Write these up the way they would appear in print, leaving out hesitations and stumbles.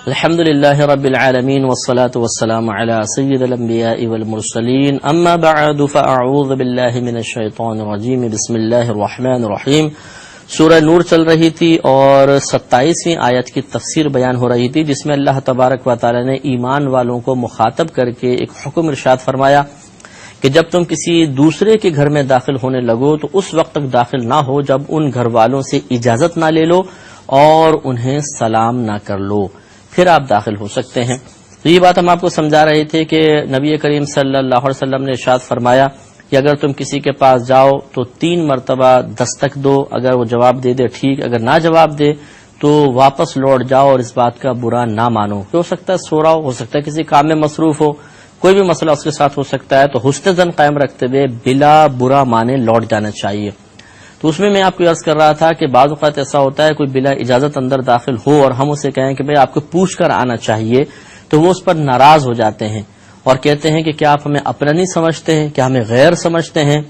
الحمد للہ رب العالمین والصلاة والسلام علی سید الانبیاء والمرسلین اما بعد فاعوذ باللہ من الشیطان الرجیم بسم اللہ الرحمن الرحیم۔ سورہ نور چل رہی تھی اور 27ویں آیت کی تفسیر بیان ہو رہی تھی، جس میں اللہ تبارک و تعالی نے ایمان والوں کو مخاطب کر کے ایک حکم ارشاد فرمایا کہ جب تم کسی دوسرے کے گھر میں داخل ہونے لگو تو اس وقت تک داخل نہ ہو جب ان گھر والوں سے اجازت نہ لے لو اور انہیں سلام نہ کر لو، پھر آپ داخل ہو سکتے ہیں۔ تو یہ بات ہم آپ کو سمجھا رہے تھے کہ نبی کریم صلی اللہ علیہ وسلم نے ارشاد فرمایا کہ اگر تم کسی کے پاس جاؤ تو 3 مرتبہ دستک دو، اگر وہ جواب دے دے ٹھیک، اگر نہ جواب دے تو واپس لوٹ جاؤ اور اس بات کا برا نہ مانو۔ ہو سکتا ہے سو رہا ہو سکتا ہے کسی کام میں مصروف ہو، کوئی بھی مسئلہ اس کے ساتھ ہو سکتا ہے، تو حسن ظن قائم رکھتے ہوئے بلا برا مانے لوٹ جانا چاہیے۔ تو اس میں آپ کو عرض کر رہا تھا کہ بعض اوقات ایسا ہوتا ہے کوئی بلا اجازت اندر داخل ہو اور ہم اسے کہیں کہ بھئی آپ کو پوچھ کر آنا چاہیے، تو وہ اس پر ناراض ہو جاتے ہیں اور کہتے ہیں کہ کیا آپ ہمیں اپنا نہیں سمجھتے ہیں، کیا ہمیں غیر سمجھتے ہیں۔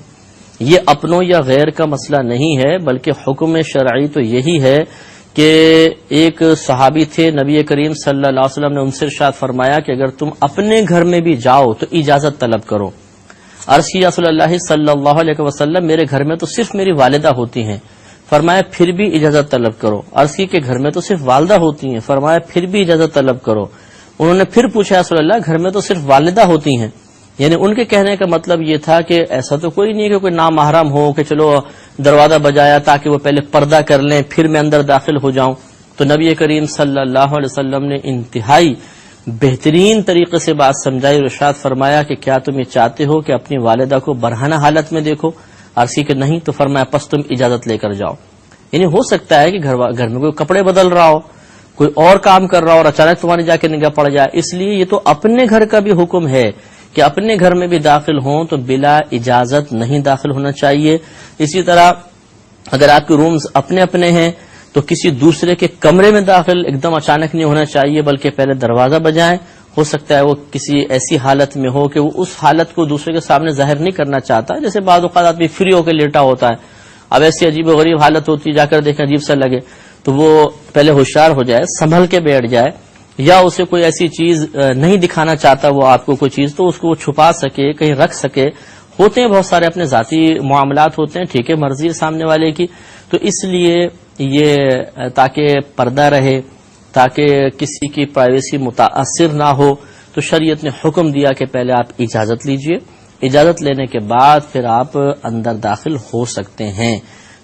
یہ اپنوں یا غیر کا مسئلہ نہیں ہے، بلکہ حکم شرعی تو یہی ہے کہ ایک صحابی تھے، نبی کریم صلی اللہ علیہ وسلم نے ان سے ارشاد فرمایا کہ اگر تم اپنے گھر میں بھی جاؤ تو اجازت طلب کرو۔ عرض کیا رسول اللہ صلی اللہ علیہ وسلم میرے گھر میں تو صرف میری والدہ ہوتی ہیں، فرمایا پھر بھی اجازت طلب کرو۔ عرض کی کہ گھر میں تو صرف والدہ ہوتی ہیں، فرمایا پھر بھی اجازت طلب کرو۔ انہوں نے پھر پوچھا رسول اللہ گھر میں تو صرف والدہ ہوتی ہیں، یعنی ان کے کہنے کا مطلب یہ تھا کہ ایسا تو کوئی نہیں ہے کہ کوئی نامحرم ہو کہ چلو دروازہ بجایا تاکہ وہ پہلے پردہ کر لیں پھر میں اندر داخل ہو جاؤں۔ تو نبی کریم صلی اللہ علیہ وسلم نے انتہائی بہترین طریقے سے بات سمجھائی اور ارشاد فرمایا کہ کیا تم یہ چاہتے ہو کہ اپنی والدہ کو برہنہ حالت میں دیکھو؟ عرضی کہ نہیں، تو فرمایا پس تم اجازت لے کر جاؤ۔ یعنی ہو سکتا ہے کہ گھر میں کوئی کپڑے بدل رہا ہو، کوئی اور کام کر رہا ہو اور اچانک تمہاری جا کے نگاہ پڑ جائے، اس لیے یہ تو اپنے گھر کا بھی حکم ہے کہ اپنے گھر میں بھی داخل ہوں تو بلا اجازت نہیں داخل ہونا چاہیے۔ اسی طرح اگر آپ کے رومز اپنے اپنے ہیں تو کسی دوسرے کے کمرے میں داخل ایک دم اچانک نہیں ہونا چاہیے، بلکہ پہلے دروازہ بجائیں۔ ہو سکتا ہے وہ کسی ایسی حالت میں ہو کہ وہ اس حالت کو دوسرے کے سامنے ظاہر نہیں کرنا چاہتا، جیسے بعض اوقات آدمی فری ہو کے لیٹا ہوتا ہے، اب ایسی عجیب و غریب حالت ہوتی ہے، جا کر دیکھیں عجیب سا لگے تو وہ پہلے ہوشیار ہو جائے، سنبھل کے بیٹھ جائے، یا اسے کوئی ایسی چیز نہیں دکھانا چاہتا وہ آپ کو کوئی چیز، تو اس کو وہ چھپا سکے، کہیں رکھ سکے۔ ہوتے ہیں بہت سارے اپنے ذاتی معاملات ہوتے ہیں، ٹھیک ہے، مرضی سامنے والے کی، تو اس لیے یہ تاکہ پردہ رہے، تاکہ کسی کی پرائیویسی متاثر نہ ہو، تو شریعت نے حکم دیا کہ پہلے آپ اجازت لیجئے، اجازت لینے کے بعد پھر آپ اندر داخل ہو سکتے ہیں۔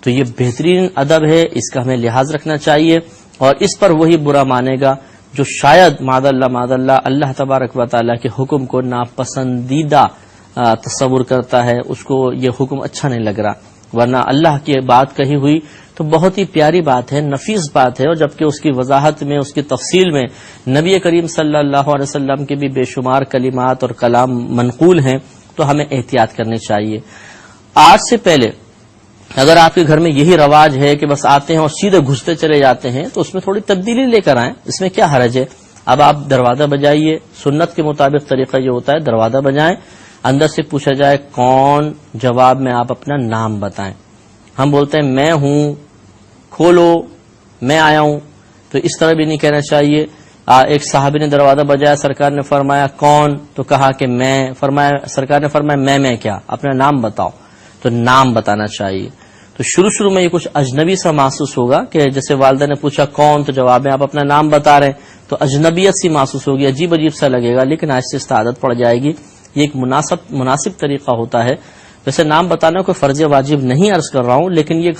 تو یہ بہترین ادب ہے، اس کا ہمیں لحاظ رکھنا چاہیے، اور اس پر وہی برا مانے گا جو شاید معاذ اللہ اللہ تبارک و تعالیٰ کے حکم کو ناپسندیدہ تصور کرتا ہے، اس کو یہ حکم اچھا نہیں لگ رہا، ورنہ اللہ کی بات کہی ہوئی تو بہت ہی پیاری بات ہے، نفیس بات ہے، اور جبکہ اس کی وضاحت میں، اس کی تفصیل میں نبی کریم صلی اللہ علیہ وسلم کے بھی بے شمار کلمات اور کلام منقول ہیں، تو ہمیں احتیاط کرنی چاہیے۔ آج سے پہلے اگر آپ کے گھر میں یہی رواج ہے کہ بس آتے ہیں اور سیدھے گھستے چلے جاتے ہیں تو اس میں تھوڑی تبدیلی لے کر آئیں، اس میں کیا حرج ہے؟ اب آپ دروازہ بجائیے، سنت کے مطابق طریقہ یہ ہوتا ہے دروازہ بجائیں، اندر سے پوچھا جائے کون، جواب میں آپ اپنا نام بتائیں۔ ہم بولتے ہیں میں ہوں، کھولو، میں آیا ہوں، تو اس طرح بھی نہیں کہنا چاہیے۔ ایک صحابی نے دروازہ بجایا، سرکار نے فرمایا کون، تو کہا کہ میں، سرکار نے فرمایا میں کیا، اپنا نام بتاؤ، تو نام بتانا چاہیے۔ تو شروع میں یہ کچھ اجنبی سا محسوس ہوگا کہ جیسے والدہ نے پوچھا کون، تو جواب میں آپ اپنا نام بتا رہے ہیں، تو اجنبیت سی محسوس ہوگی، عجیب سا لگے گا، لیکن آہستہ آہستہ عادت پڑ جائے گی۔ یہ ایک مناسب طریقہ ہوتا ہے۔ ویسے نام بتانا کوئی فرض واجب نہیں عرض کر رہا ہوں، لیکن یہ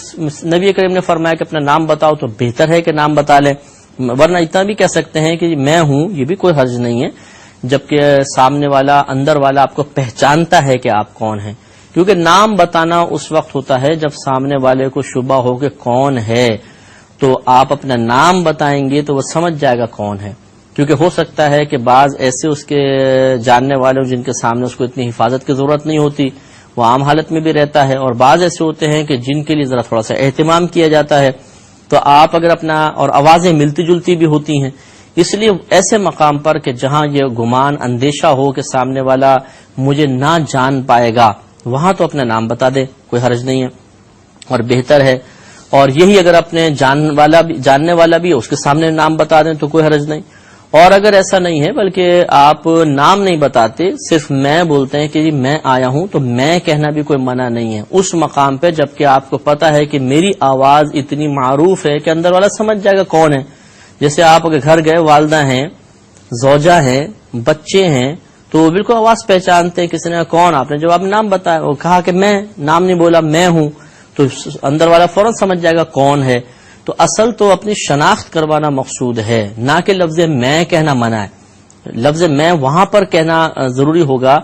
نبی کریم نے فرمایا کہ اپنا نام بتاؤ، تو بہتر ہے کہ نام بتا لیں، ورنہ اتنا بھی کہہ سکتے ہیں کہ میں ہوں، یہ بھی کوئی حرج نہیں ہے، جبکہ سامنے والا، اندر والا آپ کو پہچانتا ہے کہ آپ کون ہیں، کیونکہ نام بتانا اس وقت ہوتا ہے جب سامنے والے کو شبہ ہو کہ کون ہے، تو آپ اپنا نام بتائیں گے تو وہ سمجھ جائے گا کون ہے، کیونکہ ہو سکتا ہے کہ بعض ایسے اس کے جاننے والے جن کے سامنے اس کو اتنی حفاظت کی ضرورت نہیں ہوتی، وہ عام حالت میں بھی رہتا ہے، اور بعض ایسے ہوتے ہیں کہ جن کے لیے ذرا تھوڑا سا اہتمام کیا جاتا ہے، تو آپ اگر اپنا، اور آوازیں ملتی جلتی بھی ہوتی ہیں، اس لیے ایسے مقام پر کہ جہاں یہ گمان، اندیشہ ہو کہ سامنے والا مجھے نہ جان پائے گا، وہاں تو اپنا نام بتا دے، کوئی حرج نہیں ہے اور بہتر ہے۔ اور یہی اگر اپنے جاننے والا بھی اس کے سامنے نام بتا دیں تو کوئی حرج نہیں۔ اور اگر ایسا نہیں ہے بلکہ آپ نام نہیں بتاتے، صرف میں بولتے ہیں کہ جی میں آیا ہوں، تو میں کہنا بھی کوئی منع نہیں ہے اس مقام پہ، جبکہ آپ کو پتا ہے کہ میری آواز اتنی معروف ہے کہ اندر والا سمجھ جائے گا کون ہے۔ جیسے آپ اگر گھر گئے، والدہ ہیں، زوجہ ہیں، بچے ہیں، تو بالکل آواز پہچانتے ہیں، کسی نے کون، آپ نے جواب نام بتایا، وہ کہا کہ میں، نام نہیں بولا، میں ہوں، تو اندر والا فوراً سمجھ جائے گا کون ہے۔ تو اصل تو اپنی شناخت کروانا مقصود ہے، نہ کہ لفظ میں کہنا منع ہے۔ لفظ میں وہاں پر کہنا ضروری ہوگا،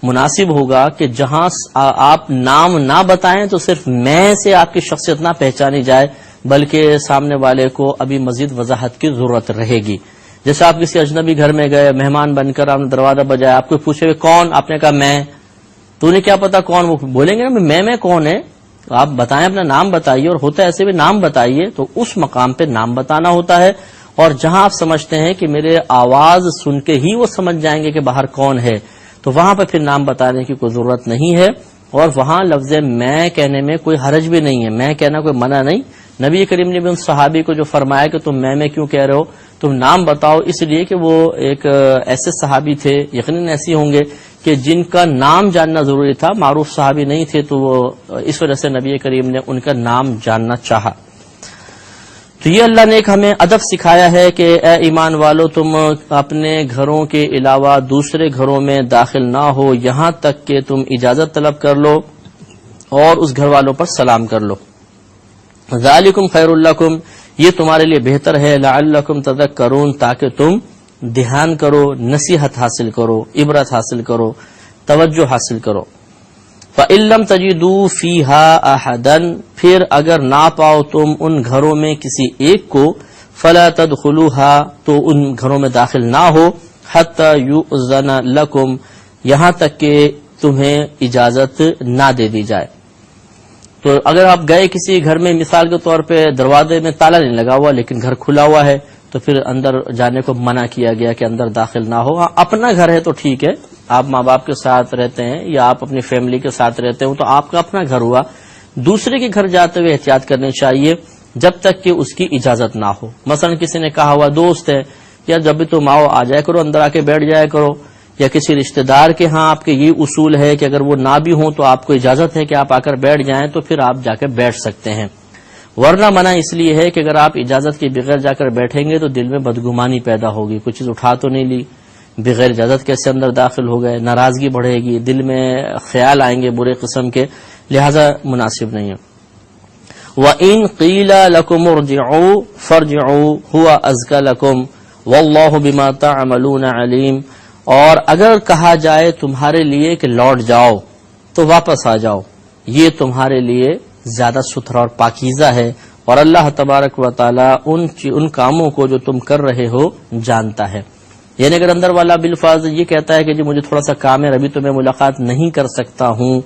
مناسب ہوگا کہ جہاں آپ نام نہ بتائیں تو صرف میں سے آپ کی شخصیت نہ پہچانی جائے، بلکہ سامنے والے کو ابھی مزید وضاحت کی ضرورت رہے گی۔ جیسے آپ کسی اجنبی گھر میں گئے، مہمان بن کر آپ نے دروازہ بجایا، آپ کو پوچھے کون، آپ نے کہا میں، تو انہیں کیا پتا کون، وہ بولیں گے نا میں کون ہے، آپ بتائیں، اپنا نام بتائیے، اور ہوتا ہے ایسے بھی نام بتائیے، تو اس مقام پہ نام بتانا ہوتا ہے۔ اور جہاں آپ سمجھتے ہیں کہ میرے آواز سن کے ہی وہ سمجھ جائیں گے کہ باہر کون ہے، تو وہاں پہ پھر نام بتانے کی کوئی ضرورت نہیں ہے، اور وہاں لفظ میں کہنے میں کوئی حرج بھی نہیں ہے، میں کہنا کوئی منع نہیں۔ نبی کریم نے بھی ان صحابی کو جو فرمایا کہ تم میں کیوں کہہ رہے ہو، تم نام بتاؤ، اس لیے کہ وہ ایک ایسے صحابی تھے، یقیناً ایسے ہوں گے کہ جن کا نام جاننا ضروری تھا، معروف صحابی نہیں تھے، تو وہ اس وجہ سے نبی کریم نے ان کا نام جاننا چاہا۔ تو یہ اللہ نے ایک ہمیں ادب سکھایا ہے کہ اے ایمان والو، تم اپنے گھروں کے علاوہ دوسرے گھروں میں داخل نہ ہو یہاں تک کہ تم اجازت طلب کر لو اور اس گھر والوں پر سلام کر لو۔ ذالکم خیر لکم، یہ تمہارے لیے بہتر ہے، لعلکم تذکرون، تاکہ تم دھیان کرو، نصیحت حاصل کرو، عبرت حاصل کرو، توجہ حاصل کرو۔ فَإِن لَّمْ تَجِدُوا فِيهَا أَحَدًا، پھر اگر نہ پاؤ تم ان گھروں میں کسی ایک کو، فَلَا تَدْخُلُوهَا، تو ان گھروں میں داخل نہ ہو، حَتَّى يُؤْذَنَ لَكُمْ، یہاں تک کہ تمہیں اجازت نہ دے دی جائے۔ تو اگر آپ گئے کسی گھر میں، مثال کے طور پہ دروازے میں تالا نہیں لگا ہوا لیکن گھر کھلا ہوا ہے، تو پھر اندر جانے کو منع کیا گیا کہ اندر داخل نہ ہو۔ اپنا گھر ہے تو ٹھیک ہے، آپ ماں باپ کے ساتھ رہتے ہیں یا آپ اپنی فیملی کے ساتھ رہتے ہو تو آپ کا اپنا گھر ہوا۔ دوسرے کے گھر جاتے ہوئے احتیاط کرنی چاہیے جب تک کہ اس کی اجازت نہ ہو۔ مثلا کسی نے کہا ہوا دوست ہے، یا جب بھی تم آؤ آ جایا کرو، اندر آ کے بیٹھ جایا کرو، یا کسی رشتہ دار کے ہاں آپ کے یہ اصول ہے کہ اگر وہ نہ بھی ہوں تو آپ کو اجازت ہے کہ آپ آ کر بیٹھ جائیں، تو پھر آپ جا کے بیٹھ سکتے ہیں۔ ورنہ منع اس لیے ہے کہ اگر آپ اجازت کے بغیر جا کر بیٹھیں گے تو دل میں بدگمانی پیدا ہوگی، کچھ چیز اٹھا تو نہیں لی، بغیر اجازت کیسے اندر داخل ہو گئے، ناراضگی بڑھے گی، دل میں خیال آئیں گے برے قسم کے، لہذا مناسب نہیں ہے۔ وَإِن قِيلَ لَكُمُ ارْجِعُوا فَارْجِعُوا هُوَ أَزْكَىٰ لَكُمْ وَاللَّهُ بِمَا تَعْمَلُونَ عَلِيمٌ، اور اگر کہا جائے تمہارے لیے کہ لوٹ جاؤ تو واپس آ جاؤ، یہ تمہارے لیے زیادہ ستھرا اور پاکیزہ ہے، اور اللہ تبارک و تعالی ان کاموں کو جو تم کر رہے ہو جانتا ہے۔ یعنی اگر اندر والا بالفاظ یہ کہتا ہے کہ جی مجھے تھوڑا سا کام ہے، ابھی تو میں ملاقات نہیں کر سکتا ہوں،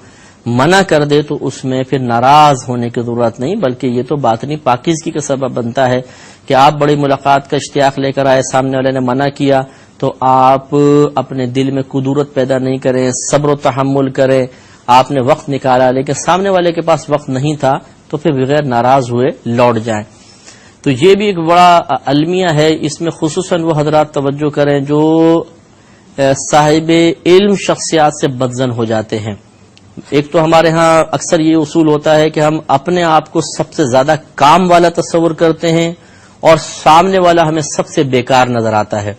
منع کر دے، تو اس میں پھر ناراض ہونے کی ضرورت نہیں، بلکہ یہ تو باطنی پاکیزگی کا سبب بنتا ہے کہ آپ بڑی ملاقات کا اشتیاق لے کر آئے، سامنے والے نے منع کیا تو آپ اپنے دل میں کدورت پیدا نہیں کریں، صبر و تحمل کریں، آپ نے وقت نکالا لیکن سامنے والے کے پاس وقت نہیں تھا، تو پھر بغیر ناراض ہوئے لوٹ جائیں۔ تو یہ بھی ایک بڑا المیہ ہے، اس میں خصوصاً وہ حضرات توجہ کریں جو صاحب علم شخصیات سے بدزن ہو جاتے ہیں۔ ایک تو ہمارے ہاں اکثر یہ اصول ہوتا ہے کہ ہم اپنے آپ کو سب سے زیادہ کام والا تصور کرتے ہیں اور سامنے والا ہمیں سب سے بیکار نظر آتا ہے۔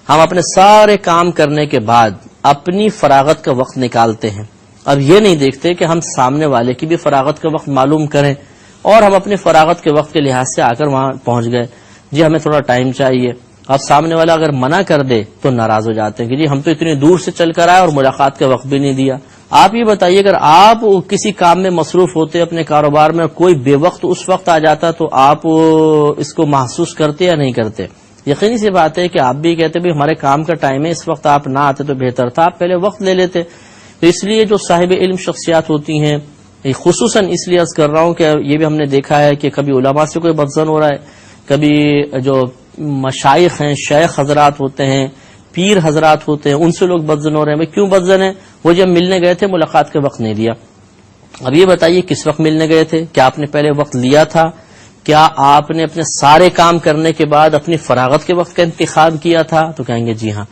ہم اپنے سارے کام کرنے کے بعد اپنی فراغت کا وقت نکالتے ہیں، اب یہ نہیں دیکھتے کہ ہم سامنے والے کی بھی فراغت کا وقت معلوم کریں، اور ہم اپنی فراغت کے وقت کے لحاظ سے آ کر وہاں پہنچ گئے، جی ہمیں تھوڑا ٹائم چاہیے۔ اب سامنے والا اگر منع کر دے تو ناراض ہو جاتے ہیں کہ جی ہم تو اتنی دور سے چل کر آئے اور ملاقات کا وقت بھی نہیں دیا۔ آپ یہ بتائیے اگر آپ کسی کام میں مصروف ہوتے اپنے کاروبار میں، کوئی بے وقت اس وقت آ جاتا تو آپ اس کو محسوس کرتے یا نہیں کرتے؟ یقینی سی بات ہے کہ آپ بھی کہتے بھی ہمارے کام کا ٹائم ہے، اس وقت آپ نہ آتے تو بہتر تھا، آپ پہلے وقت لے لیتے۔ تو اس لیے جو صاحب علم شخصیات ہوتی ہیں، خصوصاً اس لیے عرض کر رہا ہوں کہ یہ بھی ہم نے دیکھا ہے کہ کبھی علماء سے کوئی بدزن ہو رہا ہے، کبھی جو مشائخ ہیں، شیخ حضرات ہوتے ہیں، پیر حضرات ہوتے ہیں، ان سے لوگ بدزن ہو رہے ہیں۔ کیوں بدزن ہیں؟ وہ جب ملنے گئے تھے ملاقات کا وقت نہیں دیا۔ اب یہ بتائیے کس وقت ملنے گئے تھے؟ کیا آپ نے پہلے وقت لیا تھا کیا آپ نے اپنے سارے کام کرنے کے بعد اپنی فراغت کے وقت کا انتخاب کیا تھا؟ تو کہیں گے جی ہاں.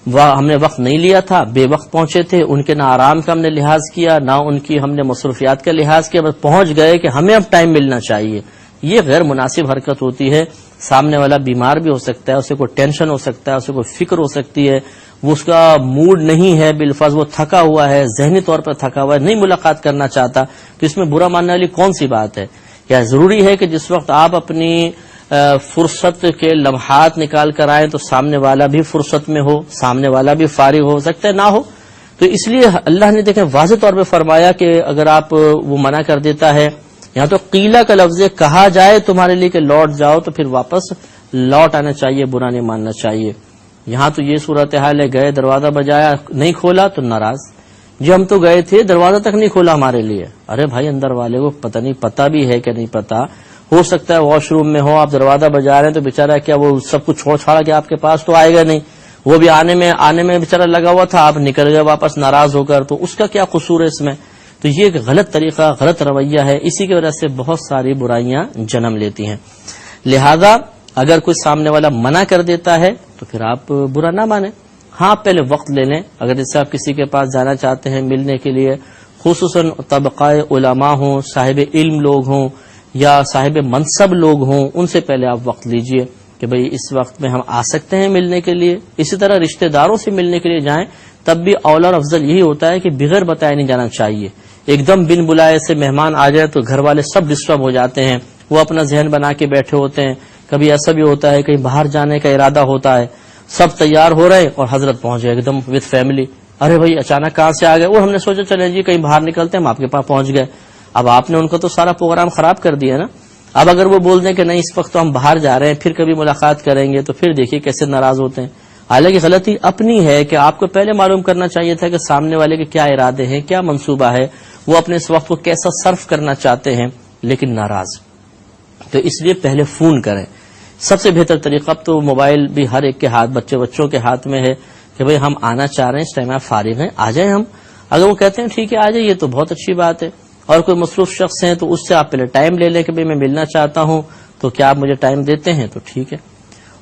ہم نے وقت نہیں لیا تھا، بے وقت پہنچے تھے، ان کے نہ آرام کا ہم نے لحاظ کیا، نہ ان کی ہم نے مصروفیات کا لحاظ کیا، بس پہنچ گئے کہ ہمیں اب ٹائم ملنا چاہیے. یہ غیر مناسب حرکت ہوتی ہے. سامنے والا بیمار بھی ہو سکتا ہے، اسے کوئی ٹینشن ہو سکتا ہے، اسے کوئی فکر ہو سکتی ہے، وہ اس کا موڈ نہیں ہے، بالفاظ وہ تھکا ہوا ہے، ذہنی طور پر تھکا ہوا ہے، نہیں ملاقات کرنا چاہتا. تو اس میں برا ماننے والی کون سی بات ہے؟ کیا ضروری ہے کہ جس وقت آپ اپنی فرصت کے لمحات نکال کر آئیں تو سامنے والا بھی فرصت میں ہو، سامنے والا بھی فارغ ہو سکتا ہے نہ ہو؟ تو اس لیے اللہ نے دیکھیں واضح طور پہ فرمایا کہ اگر آپ وہ منع کر دیتا ہے، یہاں تو قیلہ کا لفظ کہا جائے تمہارے لیے کہ لوٹ جاؤ، تو پھر واپس لوٹ آنا چاہیے، برا نہیں ماننا چاہیے. یہاں تو یہ صورتحال ہے، گئے دروازہ بجایا نہیں کھولا تو ناراض. جی ہم تو گئے تھے، دروازہ تک نہیں کھولا ہمارے لیے. ارے بھائی اندر والے کو پتہ نہیں، پتہ بھی ہے کہ نہیں پتہ، ہو سکتا ہے واش روم میں ہو، آپ دروازہ بجا رہے ہیں تو بےچارا کیا وہ سب کچھ چھوڑ چھاڑا کے آپ کے پاس تو آئے گا نہیں، وہ بھی آنے میں بےچارا لگا ہوا تھا، آپ نکل گئے واپس ناراض ہو کر، تو اس کا کیا قصور ہے اس میں؟ تو یہ ایک غلط طریقہ، غلط رویہ ہے. اسی کی وجہ سے بہت ساری برائیاں جنم لیتی ہیں. لہذا اگر کوئی سامنے والا منع کر دیتا ہے تو پھر آپ برا نہ مانیں. ہاں پہلے وقت لے لیں. اگر جیسے آپ کسی کے پاس جانا چاہتے ہیں ملنے کے لیے، خصوصاً طبقہ علماء ہوں، صاحب علم لوگ ہوں یا صاحب منصب لوگ ہوں، ان سے پہلے آپ وقت لیجئے کہ بھئی اس وقت میں ہم آ سکتے ہیں ملنے کے لیے. اسی طرح رشتہ داروں سے ملنے کے لیے جائیں تب بھی اولا اور افضل یہی ہوتا ہے کہ بغیر بتائے نہیں جانا چاہیے. ایک دم بن بلائے سے مہمان آ جائے تو گھر والے سب ڈسٹرب ہو جاتے ہیں، وہ اپنا ذہن بنا کے بیٹھے ہوتے ہیں. کبھی ایسا بھی ہوتا ہے کہیں باہر جانے کا ارادہ ہوتا ہے، سب تیار ہو رہے ہیں اور حضرت پہنچ گئے ایک دم وتھ فیملی. ارے بھائی اچانک کہاں سے آ گئے؟ وہ ہم نے سوچا چلے جی کہیں باہر نکلتے ہیں، ہم آپ کے پاس پہنچ گئے. اب آپ نے ان کا تو سارا پروگرام خراب کر دیا نا. اب اگر وہ بول دیں کہ نہیں اس وقت تو ہم باہر جا رہے ہیں، پھر کبھی ملاقات کریں گے، تو پھر دیکھیے کیسے ناراض ہوتے ہیں. حالانکہ غلطی اپنی ہے کہ آپ کو پہلے معلوم کرنا چاہیے تھا کہ سامنے والے کے کیا ارادے ہیں، کیا منصوبہ ہے، وہ اپنے اس وقت کو کیسا صرف کرنا چاہتے ہیں، لیکن ناراض. تو اس لیے پہلے فون کریں. سب سے بہتر طریقہ، اب تو موبائل بھی ہر ایک کے ہاتھ، بچوں کے ہاتھ میں ہے کہ بھئی ہم آنا چاہ رہے ہیں، اس ٹائم آپ فارغ ہیں، آ جائیں. ہم اگر وہ کہتے ہیں ٹھیک ہے آ جائیے تو بہت اچھی بات ہے. اور کوئی مصروف شخص ہیں تو اس سے آپ پہلے ٹائم لے لیں کہ بھئی میں ملنا چاہتا ہوں، تو کیا آپ مجھے ٹائم دیتے ہیں؟ تو ٹھیک ہے.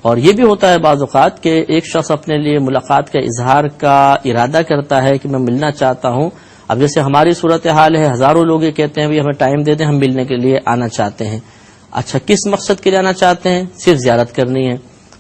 اور یہ بھی ہوتا ہے بعض اوقات کہ ایک شخص اپنے لیے ملاقات کا اظہار کا ارادہ کرتا ہے کہ میں ملنا چاہتا ہوں. اب جیسے ہماری صورتحال ہے، ہزاروں لوگ یہ کہتے ہیں ہمیں ٹائم دے دیں، ہم ملنے کے لیے آنا چاہتے ہیں. اچھا کس مقصد کے لیے آنا چاہتے ہیں؟ صرف زیارت کرنی ہے.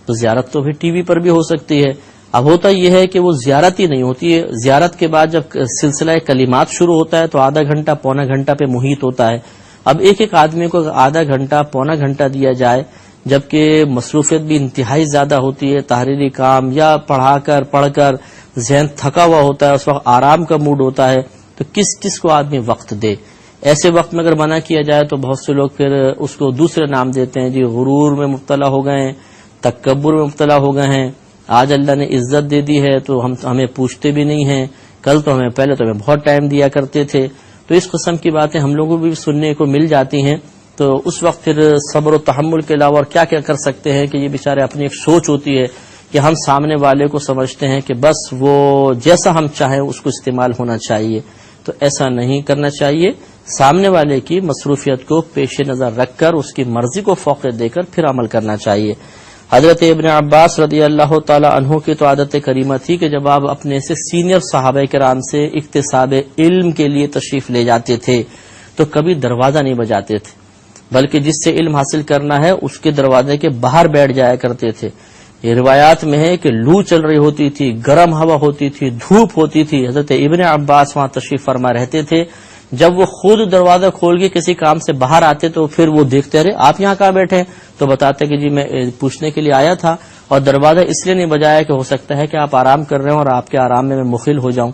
تو زیارت تو پھر ٹی وی پر بھی ہو سکتی ہے. اب ہوتا یہ ہے کہ وہ زیارت ہی نہیں ہوتی ہے. زیارت کے بعد جب سلسلہ کلمات شروع ہوتا ہے تو آدھا گھنٹہ پونا گھنٹہ پہ محیط ہوتا ہے. اب ایک آدمی کو آدھا گھنٹہ پونا گھنٹہ دیا جائے، جبکہ مصروفیت بھی انتہائی زیادہ ہوتی ہے، تحریری کام یا پڑھ کر ذہن تھکا ہوا ہوتا ہے، اس وقت آرام کا موڈ ہوتا ہے، تو کس کو آدمی وقت دے؟ ایسے وقت میں اگر منع کیا جائے تو بہت سے لوگ پھر اس کو دوسرے نام دیتے ہیں، جی غرور میں مبتلا ہو گئے ہیں، تکبر میں مبتلا ہو گئے ہیں. آج اللہ نے عزت دے دی ہے تو ہمیں پوچھتے بھی نہیں ہیں، کل تو پہلے تو ہمیں بہت ٹائم دیا کرتے تھے. تو اس قسم کی باتیں ہم لوگوں کو بھی سننے کو مل جاتی ہیں. تو اس وقت پھر صبر و تحمل کے علاوہ اور کیا کر سکتے ہیں کہ یہ بیچارے اپنی ایک سوچ ہوتی ہے کہ ہم سامنے والے کو سمجھتے ہیں کہ بس وہ جیسا ہم چاہیں اس کو استعمال ہونا چاہیے. تو ایسا نہیں کرنا چاہیے. سامنے والے کی مصروفیت کو پیش نظر رکھ کر اس کی مرضی کو فوقیت دے کر پھر عمل کرنا چاہیے. حضرت ابن عباس رضی اللہ تعالی عنہ کی تو عادت کریمہ تھی کہ جب آپ اپنے سے سینئر صحابہ کرام سے اکتساب علم کے لیے تشریف لے جاتے تھے تو کبھی دروازہ نہیں بجاتے تھے، بلکہ جس سے علم حاصل کرنا ہے اس کے دروازے کے باہر بیٹھ جایا کرتے تھے. یہ روایات میں ہے کہ لو چل رہی ہوتی تھی، گرم ہوا ہوتی تھی، دھوپ ہوتی تھی، حضرت ابن عباس وہاں تشریف فرما رہتے تھے. جب وہ خود دروازہ کھول کے کسی کام سے باہر آتے تو پھر وہ دیکھتے رہے آپ یہاں کہاں بیٹھے ہیں، تو بتاتے کہ جی میں پوچھنے کے لیے آیا تھا اور دروازہ اس لیے نہیں بجایا کہ ہو سکتا ہے کہ آپ آرام کر رہے ہوں اور آپ کے آرام میں مخل ہو جاؤں.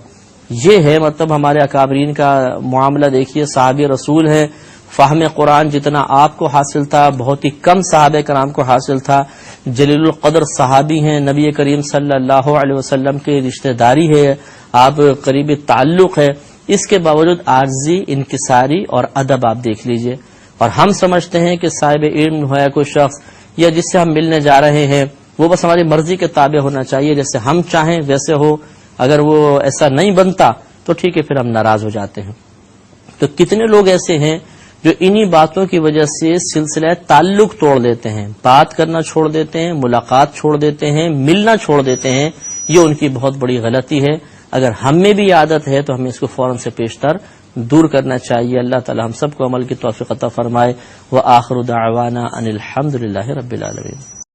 یہ ہے مطلب ہمارے اکابرین کا معاملہ. دیکھیے صحابی رسول ہے، فہم قرآن جتنا آپ کو حاصل تھا بہت ہی کم صحابہ کرام کو حاصل تھا. جلیل القدر صحابی ہیں، نبی کریم صلی اللہ علیہ وسلم کے رشتہ داری ہے، آپ قریبی تعلق ہے، اس کے باوجود عاجزی، انکساری اور ادب آپ دیکھ لیجئے. اور ہم سمجھتے ہیں کہ صاحب علم ہے کوئی شخص یا جس سے ہم ملنے جا رہے ہیں وہ بس ہماری مرضی کے تابع ہونا چاہیے، جیسے ہم چاہیں ویسے ہو. اگر وہ ایسا نہیں بنتا تو ٹھیک ہے پھر ہم ناراض ہو جاتے ہیں. تو کتنے لوگ ایسے ہیں جو انہی باتوں کی وجہ سے سلسلہ تعلق توڑ دیتے ہیں، بات کرنا چھوڑ دیتے ہیں، ملاقات چھوڑ دیتے ہیں، ملنا چھوڑ دیتے ہیں، یہ ان کی بہت بڑی غلطی ہے۔ اگر ہم میں بھی عادت ہے تو ہمیں اس کو فوراً سے پیشتر دور کرنا چاہیے۔ اللہ تعالی ہم سب کو عمل کی توفیق عطا فرمائے۔ وآخر دعوانا ان الحمد للہ رب العالمین۔